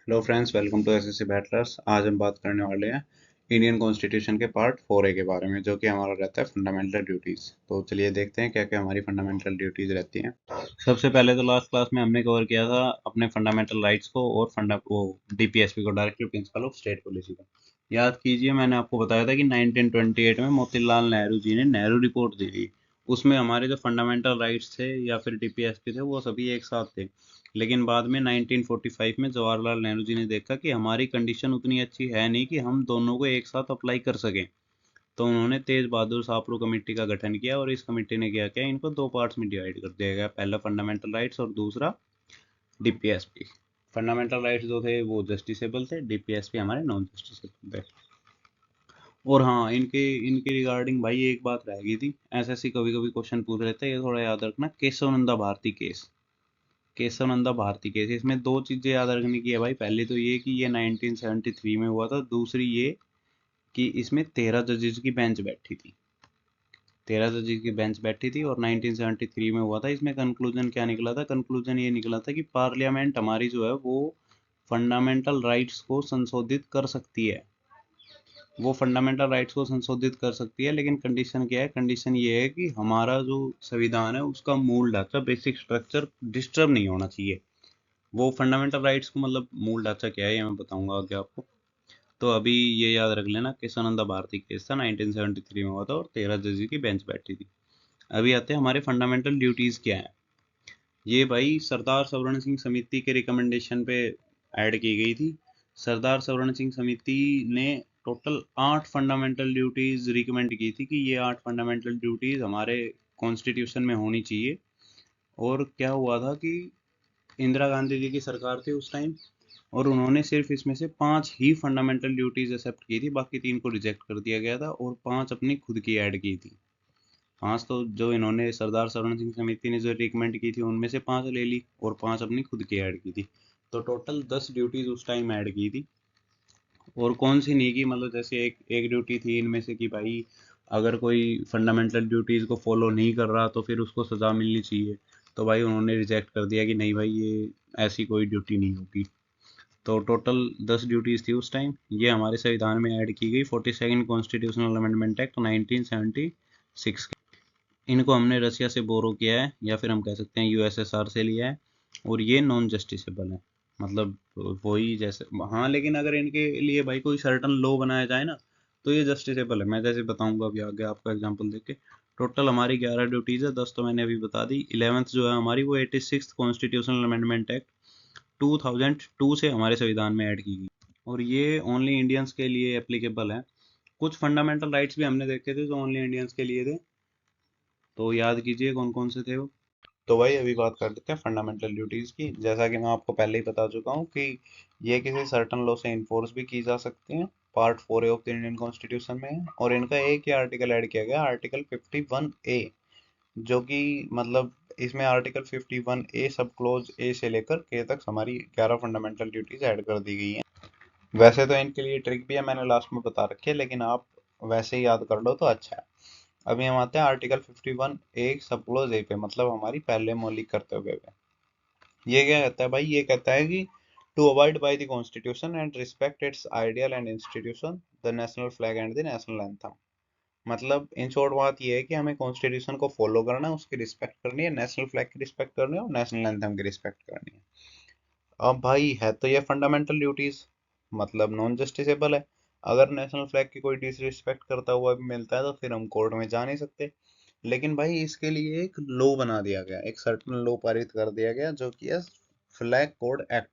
Hello friends, welcome to SSC battlers. आज हम बात करने वाले हैं इंडियन कॉन्स्टिट्यूशन के पार्ट 4A के बारे में, जो कि हमारा रहता है फंडामेंटल ड्यूटीज़। तो चलिए देखते हैं क्या क्या हमारी फंडामेंटल ड्यूटीज़ रहती हैं। सबसे पहले तो लास्ट क्लास में हमने कवर किया था अपने फंडामेंटल राइट्स को और डीपीएसपी को, directive principle of state policy को। याद कीजिए, मैंने आपको बताया था कि 1928 में मोतीलाल नेहरू जी ने नेहरू रिपोर्ट दी थी। उसमें हमारे जो फंडामेंटल राइट्स थे या फिर डीपीएसपी थे, वो सभी एक साथ थे। लेकिन बाद में 1945 में जवाहरलाल नेहरू जी ने देखा कि हमारी कंडीशन उतनी अच्छी है नहीं कि हम दोनों को एक साथ अप्लाई कर सकें। तो उन्होंने तेज बहादुर सापरू कमेटी का गठन किया और इस कमेटी ने क्या किया, इनको दो पार्ट्स में डिवाइड कर दिया गया। पहला फंडामेंटल राइट्स और दूसरा डीपीएसपी। फंडामेंटल राइट्स जो थे वो जस्टिसेबल थे, डीपीएसपी हमारे नॉन जस्टिसेबल थे। और हाँ, इनके इनके रिगार्डिंग भाई एक बात रह गई थी। एसएससी कभी कभी क्वेश्चन पूछ रहे थे, ये थोड़ा याद रखना। केशवनंदा भारती केस, केशवनंदा भारती केस, इसमें दो चीजें याद रखने की है भाई। पहली तो ये कि ये 1973 में हुआ था। दूसरी ये कि इसमें 13 जजेस की बेंच बैठी थी। 13 जजेस की बेंच बैठी थी और 1973 में हुआ था। इसमें कंक्लूजन क्या निकला था? कंक्लूजन ये निकला था कि पार्लियामेंट हमारी जो है वो फंडामेंटल राइट्स को संशोधित कर सकती है। वो फंडामेंटल राइट्स को संशोधित कर सकती है, लेकिन कंडीशन क्या है? कंडीशन ये है कि हमारा जो संविधान है उसका मूल ढांचा, बेसिक स्ट्रक्चर डिस्टर्ब नहीं होना चाहिए। वो फंडामेंटल राइट्स को मतलब मूल ढांचा क्या है ये मैं बताऊंगा आगे आपको। तो अभी ये याद रख लेना, केशवानंदा भारती केस था, 1973 में हुआ था और 13 जज की बेंच बैठी थी। अभी आते हैं हमारे फंडामेंटल ड्यूटीज क्या है। ये भाई सरदार सवर्ण सिंह समिति के रिकमेंडेशन पे ऐड की गई थी। सरदार सवर्ण सिंह समिति ने टोटल 8 फंडामेंटल ड्यूटीज रिकमेंड की थी कि ये 8 फंडामेंटल ड्यूटीज हमारे कॉन्स्टिट्यूशन में होनी चाहिए। और क्या हुआ था कि इंदिरा गांधी जी की सरकार थी उस टाइम, और उन्होंने सिर्फ इसमें से 5 ही फंडामेंटल ड्यूटीज एक्सेप्ट की थी, बाकी 3 को रिजेक्ट कर दिया गया था और 5 अपनी खुद की ऐड की थी। 5 तो जो इन्होंने सरदार सवर्ण सिंह समिति ने जो रिकमेंड की थी उनमें से 5 ले ली और 5 अपनी खुद की ऐड की थी। तो टोटल 10 ड्यूटीज उस टाइम ऐड की थी। और कौन सी नहीं की, मतलब जैसे एक एक ड्यूटी थी इनमें से कि भाई अगर कोई फंडामेंटल ड्यूटीज को फॉलो नहीं कर रहा तो फिर उसको सजा मिलनी चाहिए। तो भाई उन्होंने रिजेक्ट कर दिया कि नहीं भाई, ये ऐसी कोई ड्यूटी नहीं होगी। तो टोटल 10 ड्यूटीज थी उस टाइम। ये हमारे संविधान में ऐड की गई 42nd कॉन्स्टिट्यूशनल अमेंडमेंट एक्ट 1976। इनको हमने रसिया से बोरो किया है या फिर हम कह सकते हैं यूएसएसआर से लिया है। और ये नॉन जस्टिसेबल है, मतलब वही जैसे। हाँ, लेकिन अगर इनके लिए भाई कोई सर्टन लॉ बनाया जाए ना तो ये जस्टिसेबल है। मैं जैसे बताऊंगा अभी आगे आपका एग्जांपल देके। टोटल हमारी 11 ड्यूटीज है, 10 तो मैंने अभी बता दी। 11th जो है हमारी वो 86th कॉन्स्टिट्यूशनल अमेंडमेंट एक्ट 2002 से हमारे संविधान में ऐड की गई। और ये ओनली इंडियंस के लिए एप्लीकेबल है। कुछ फंडामेंटल राइट्स भी हमने देखे थे जो ओनली इंडियंस के लिए थे, तो याद कीजिए कौन कौन से थे वो। तो भाई अभी बात कर लेते हैं फंडामेंटल ड्यूटीज की। जैसा कि मैं आपको पहले ही बता चुका हूँ कि ये किसी सर्टन लॉ से इन्फोर्स भी की जा सकती हैं। Part 4A of the Indian constitution में है और इनका एक ही आर्टिकल ऐड किया गया, आर्टिकल 51A, जो कि मतलब इसमें आर्टिकल 51A सब क्लोज ए से लेकर के तक हमारी 11 फंडामेंटल ड्यूटीज ऐड कर दी गई हैं। वैसे तो इनके लिए ट्रिक भी है, मैंने लास्ट में बता रखी है, लेकिन आप वैसे ही याद कर लो तो अच्छा है। अभी हम आते हैं आर्टिकल 51A सब क्लोज ए पे, मतलब हमारी पहले मौलिक कर्तव्य पे। ये क्या कहता है भाई? ये कहता है कि to abide by the constitution and respect its ideal and institution, the national flag and the national anthem. मतलब इन शॉर्ट बात ये है कि हमें कॉन्स्टिट्यूशन को फॉलो करना है, उसकी रिस्पेक्ट करनी है, नेशनल फ्लैग की रिस्पेक्ट करनी है और नेशनल एंथम की रिस्पेक्ट करनी है। अब भाई है तो ये फंडामेंटल ड्यूटीज, मतलब नॉन जस्टिसेबल है। अगर नेशनल फ्लैग की कोई डिसरिस्पेक्ट करता हुआ भी मिलता है तो फिर हम कोर्ट में जा नहीं सकते। लेकिन भाई इसके लिए एक लॉ बना दिया गया, एक सर्टन लॉ पारित कर दिया गया, जो कि है फ्लैग कोड एक्ट।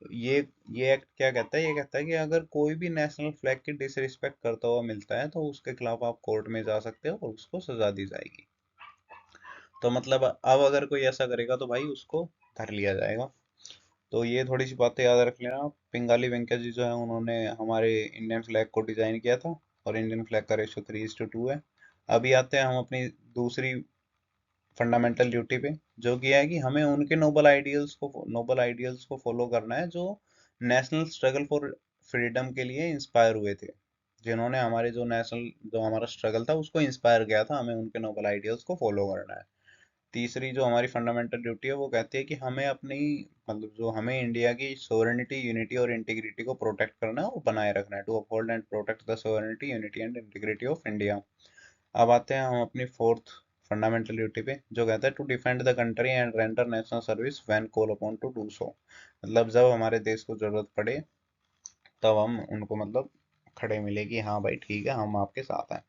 ये ये एक्ट क्या कहता है? ये कहता है कि अगर कोई भी नेशनल फ्लैग की डिसरिस्पेक्ट करता हुआ मिलता है तो उसके खिलाफ आप कोर्ट में जा सकते हो और उसको सजा दी जाएगी। तो मतलब अब अगर कोई ऐसा करेगा तो भाई उसको धर लिया जाएगा। तो ये थोड़ी सी बातें याद रख लेना। पिंगाली वेंकैया जी जो है उन्होंने हमारे इंडियन फ्लैग को डिजाइन किया था और इंडियन फ्लैग का रेशो 3:2 है। अभी आते हैं हम अपनी दूसरी फंडामेंटल ड्यूटी पे, जो कि है कि हमें उनके नोबल आइडियल्स को फॉलो करना है जो नेशनल स्ट्रगल फॉर फ्रीडम के लिए इंस्पायर हुए थे। जिन्होंने हमारे जो हमारा स्ट्रगल था उसको इंस्पायर किया था, हमें उनके नोबल आइडियल्स को फॉलो करना है। तीसरी जो हमारी फंडामेंटल ड्यूटी है वो कहती है कि हमें अपनी मतलब जो हमें इंडिया की सोवरेनिटी, यूनिटी और इंटीग्रिटी को प्रोटेक्ट करना है और बनाए रखना है, to uphold and protect the sovereignty, unity and integrity of India. अब आते हैं हम अपनी फोर्थ फंडामेंटल ड्यूटी पे, जो कहता है to defend the country and render national service when call upon to do so. मतलब जब हमारे देश को जरूरत पड़े तब हम उनको मतलब खड़े मिले कि हाँ भाई ठीक है, हम आपके साथ हैं,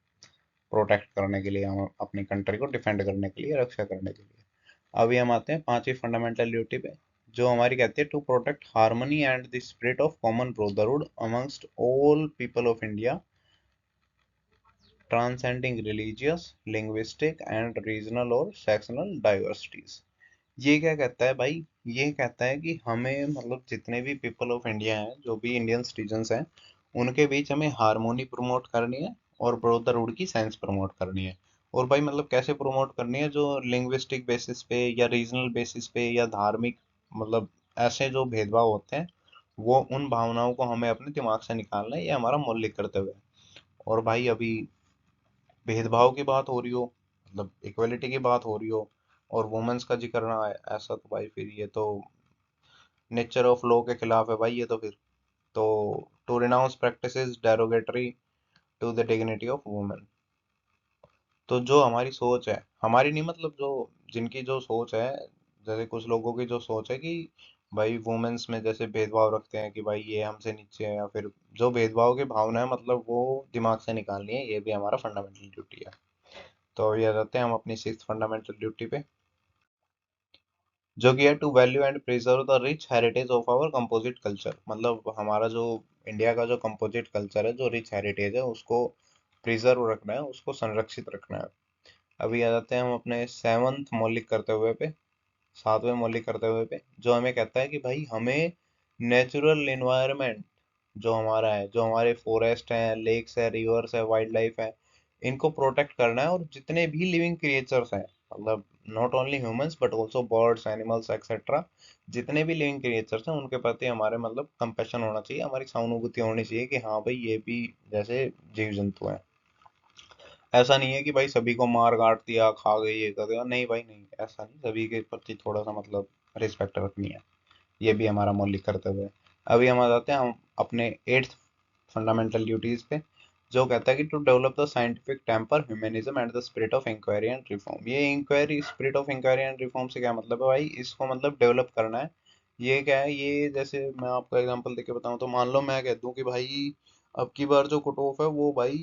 प्रोटेक्ट करने के लिए, हम अपनी कंट्री को डिफेंड करने के लिए, रक्षा करने के लिए। अभी हम आते हैं पांचवी फंडामेंटल ड्यूटी पे, जो हमारी कहती है to protect harmony and the spirit of common brotherhood amongst all people of India, transcending religious, linguistic and regional और सेक्शनल डाइवर्सिटीज। ये क्या कहता है भाई? ये कहता है कि हमें मतलब जितने भी पीपल ऑफ इंडिया हैं, जो भी इंडियन सिटीजन्स हैं, उनके बीच हमें हारमोनी प्रमोट करनी है और ब्रदरहुड की सेंस प्रमोट करनी है। और भाई मतलब कैसे प्रमोट करनी है? जो लिंग्विस्टिक बेसिस पे या रीजनल बेसिस पे या धार्मिक मतलब ऐसे जो भेदभाव होते हैं, वो उन भावनाओं को हमें अपने दिमाग से निकालना है, ये हमारा मौलिक कर्तव्य है। और भाई अभी भेदभाव की बात हो रही हो, मतलब इक्वलिटी की बात हो रही हो, और वुमेन्स का जिक्र ना आए, ऐसा तो भाई फिर ये तो नेचर ऑफ लॉ के खिलाफ है भाई ये तो फिर। तो to renounce practices derogatory to the dignity of women. तो जो हमारी सोच है, हमारी नहीं मतलब जो जिनकी जो सोच है, जैसे कुछ लोगों की जो सोच है कि भाई वुमेन्स में जैसे भेदभाव रखते हैं कि भाई ये हमसे नीचे है, या फिर जो भेदभाव की भावना है मतलब वो दिमाग से निकालनी है, ये भी हमारा फंडामेंटल ड्यूटी है। तो अभी आ जाते हैं हम अपनी सिक्स फंडामेंटल ड्यूटी पे, जो कि है to value and preserve the rich heritage of our composite culture. मतलब हमारा जो इंडिया का जो कंपोजिट कल्चर है, जो रिच हेरिटेज है, उसको प्रिजर्व रखना है, उसको संरक्षित रखना है। अभी आ जाते हैं हम अपने सेवंथ मौलिक कर्तव्य पे, सातवें मौलिक कर्तव्य पे, जो हमें कहता है कि भाई हमें नेचुरल इन्वायरमेंट जो हमारा है, जो हमारे फॉरेस्ट हैं, लेक्स है, रिवर्स है, वाइल्ड लाइफ है, इनको प्रोटेक्ट करना है। और जितने भी लिविंग क्रिएचर्स हैं, मतलब not only humans but also birds, animals etcetera, जितने भी लिविंग क्रिएचर्स हैं उनके प्रति हमारे मतलब कंपेशन होना चाहिए, हमारी सहानुभूति होनी चाहिए कि हाँ भाई ये भी जैसे जीव जंतु हैं। ऐसा नहीं है कि भाई सभी को मार काट दिया, खा गए, ये कर दिया, नहीं भाई नहीं, ऐसा नहीं, सभी के प्रति थोड़ा सा मतलब रिस्पेक्ट रखनी है, ये भी हमारा मौलिक कर्तव्य है। अभी हम आ जाते हैं हम अपने एट्थ फंडामेंटल ड्यूटीज पे, जो कहता है कि to develop the scientific temper, humanism and the spirit of inquiry and reform. ये inquiry, spirit of inquiry and reform से क्या मतलब है भाई? इसको मतलब डेवलप करना है। ये क्या है? ये जैसे मैं आपको एग्जांपल देके बताऊं तो मान लो मैं कह दूं कि भाई अब की बार जो कट ऑफ है वो भाई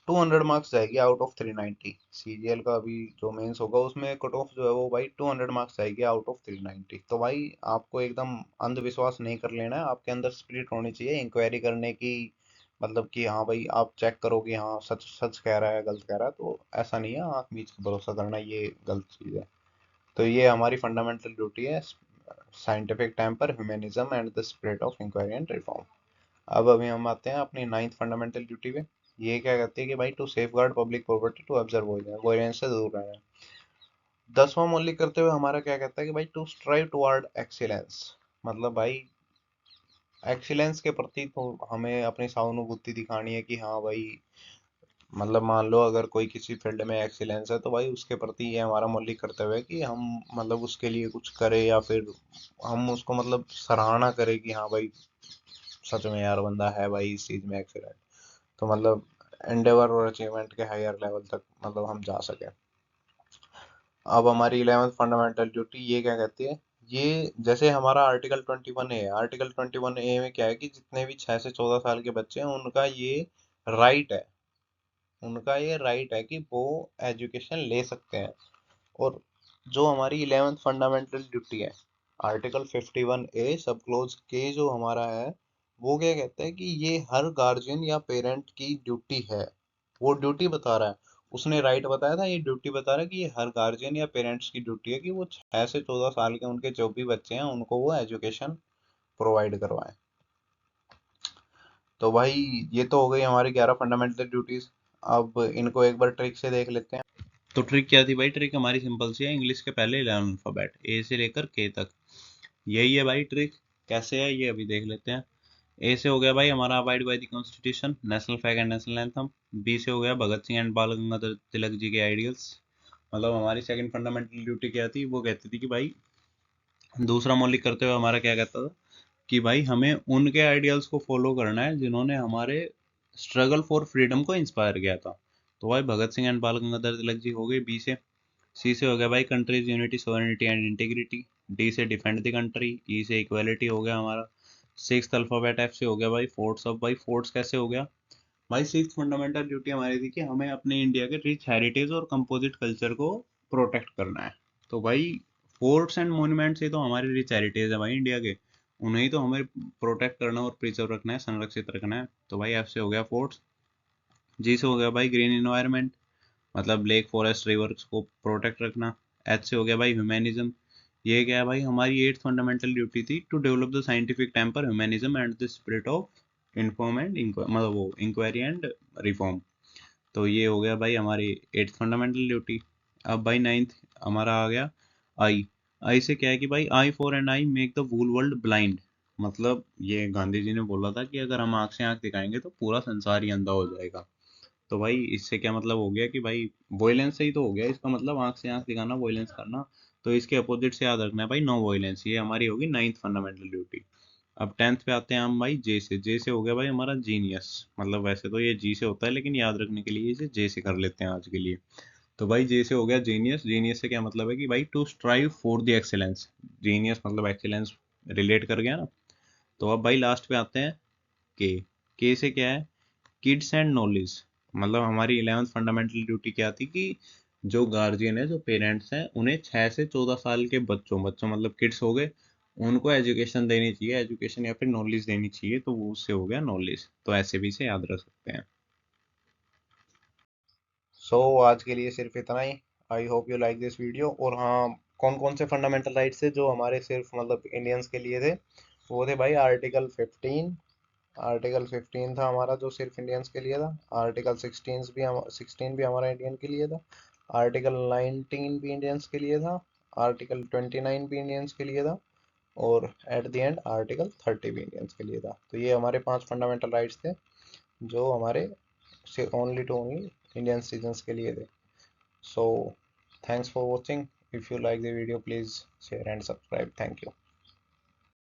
200 मार्क्स जाएगी आउट ऑफ 390। सीजीएल का अभी जो मेंस होगा उसमें कट ऑफ जो है वो भाई 200 मार्क्स जाएगी आउट ऑफ 390। तो भाई आपको एकदम अंधविश्वास नहीं कर लेना है, आपके अंदर स्पिरिट होनी चाहिए इंक्वायरी करने की, मतलब कि हाँ भाई आप चेक करो कि हाँ सच सच कह रहा है, गलत कह रहा है। तो ऐसा नहीं है आंख मीच के भरोसा करना, ये गलत चीज़ है। तो ये हमारी फंडामेंटल ड्यूटी है, scientific temper, humanism and the spirit of inquiry and reform. अब अभी हम आते हैं अपनी नाइन्थ फंडामेंटल ड्यूटी पे। ये क्या कहती है कि भाई to safeguard public property, to observe violence से दूर रहना है। दसवां मौलिक करते हुए हमारा क्या कहता है कि भाई टू स्ट्राइव टुवर्ड एक्सीलेंस। मतलब भाई एक्सीलेंस के प्रति तो हमें अपनी सहानुभूति दिखानी है कि हाँ भाई मतलब मान लो अगर कोई किसी फील्ड में एक्सीलेंस है तो भाई उसके प्रति ये हमारा मौलिक कर्तव्य है कि हम मतलब उसके लिए कुछ करें, या फिर हम उसको मतलब सराहना करें कि हाँ भाई सच में यार बंदा है भाई इस चीज में एक्सीलेंट। तो मतलब एंडेवर और अचीवमेंट के हायर लेवल तक मतलब हम जा सके। अब हमारी 11th फंडामेंटल ड्यूटी ये क्या कहती है? ये जैसे हमारा आर्टिकल 21A है, आर्टिकल 21A में क्या है कि जितने भी 6 से 14 साल के बच्चे हैं उनका ये राइट है, उनका ये राइट है कि वो एजुकेशन ले सकते हैं। और जो हमारी 11th फंडामेंटल ड्यूटी है, आर्टिकल 51A सब क्लोज के जो हमारा है, वो क्या कहता है कि ये हर गार्जियन या पेरेंट की ड्यूटी है। वो ड्यूटी बता रहा है, उसने राइट बताया था, ये ड्यूटी बता रहा है कि ये हर गार्जियन या पेरेंट्स की ड्यूटी है कि वो 6 से 14 साल के उनके जो भी बच्चे हैं उनको वो एजुकेशन प्रोवाइड करवाएं। तो भाई ये तो हो गई हमारी 11 फंडामेंटल ड्यूटीज। अब इनको एक बार ट्रिक से देख लेते हैं। तो ट्रिक क्या थी भाई? ट्रिक हमारी सिंपल सी है, इंग्लिश के पहले 11 अल्फाबेट ए से लेकर के तक, यही है भाई ट्रिक। कैसे है ये अभी देख लेते हैं। ए से हो गया भाई हमारा abide by the constitution, national flag and national anthem. B से हो गया भगत सिंह एंड बाल गंगाधर तिलक जी के आइडियल्स। मतलब हमारी सेकंड फंडामेंटल ड्यूटी क्या थी, वो कहती थी कि भाई दूसरा मौलिक करते हुए हमारा क्या कहता था कि भाई हमें उनके आइडियल्स को फॉलो करना है जिन्होंने हमारे स्ट्रगल फॉर फ्रीडम को इंस्पायर किया था। तो भाई भगत सिंह एंड बाल गंगाधर तिलक जी हो गए बी से। सी से हो गया भाई countries unity sovereignty and integrity. D से डिफेंड द कंट्री। ई से इक्वालिटी हो गया हमारा। सिक्स अल्फाबेट एफ से हो गया भाई फोर्ट्स। ऑफ भाई फोर्ट्स कैसे हो गया भाई, सिक्स फंडामेंटल ड्यूटी हमारी थी कि हमें अपने इंडिया के रिच हेरिटेज और कंपोजिट कल्चर को प्रोटेक्ट करना है। तो भाई फोर्ट्स एंड मोन्यूमेंट्स ये तो हमारे रिच हेरिटेज है भाई इंडिया के, उन्हें ही तो हमें प्रोटेक्ट करना और प्रिजर्व रखना है, संरक्षित रखना है। तो भाई एफ से हो गया फोर्ट्स। जी से हो गया भाई ग्रीन इन्वायरमेंट, मतलब लेक फॉरेस्ट रिवर्स को प्रोटेक्ट रखना। एच से हो गया भाई ह्यूमैनिज्म। ये क्या है भाई, हमारी एट फंडामेंटल ड्यूटी थी to develop the scientific temper humanism and the spirit of inform and मतलब वो इंक्वायरी एंड रिफॉर्म। तो ये हो गया भाई हमारी एट्थ फंडामेंटल ड्यूटी। अब भाई नाइन्थ हमारा आ गया आई। आई से क्या है कि भाई eye for an eye make the whole world blind. मतलब ये गांधी जी ने बोला था कि अगर हम आंख से आंख दिखाएंगे तो पूरा संसार ही अंधा हो जाएगा। तो भाई इससे क्या मतलब हो गया कि भाई वॉयलेंस से ही तो हो गया इसका मतलब, आंख से आंख दिखाना वॉयलेंस करना। तो इसके अपोजिट से याद रखना है भाई नो वॉयलेंस। ये हमारी होगी नाइन्थ फंडामेंटल ड्यूटी। अब टेंथ पे आते हैं हम भाई जे से। जे से हो गया भाई हमारा जीनियस। मतलब वैसे तो ये जी से होता है लेकिन याद रखने के लिए इसे जे से कर लेते हैं आज के लिए। तो भाई जे से हो गया जीनियस। जीनियस से क्या मतलब है कि भाई to strive for the excellence. Genius मतलब एक्सेलेंस रिलेट कर गया ना। तो अब भाई लास्ट पे आते हैं के। के से क्या है, किड्स एंड नॉलेज। मतलब हमारी 11th फंडामेंटल ड्यूटी क्या थी कि जो गार्जियन है, जो पेरेंट्स हैं, उन्हें 6 से 14 साल के बच्चों बच्चों मतलब किड्स हो गए, उनको एजुकेशन देनी चाहिए, एजुकेशन या फिर नॉलेज देनी चाहिए। तो वो उससे हो गया नॉलेज। तो ऐसे भी इसे याद रख सकते हैं। आज के लिए सिर्फ इतना ही। I hope you like this video. और हाँ, कौन कौन से फंडामेंटल राइट्स थे जो हमारे सिर्फ मतलब इंडियंस के लिए थे, वो थे भाई आर्टिकल 15। आर्टिकल 15 था हमारा जो सिर्फ इंडियंस के लिए था। आर्टिकल 16 भी हमारा इंडियन के लिए था। आर्टिकल 19 भी इंडियंस के लिए था। आर्टिकल 29 भी इंडियंस के लिए था। और एट द एंड आर्टिकल 30 भी इंडियंस के लिए था। तो ये हमारे 5 फंडामेंटल राइट्स थे जो हमारे only to only Indian citizens के लिए थे। So thanks for watching. If you like the video, please share and subscribe. Thank you.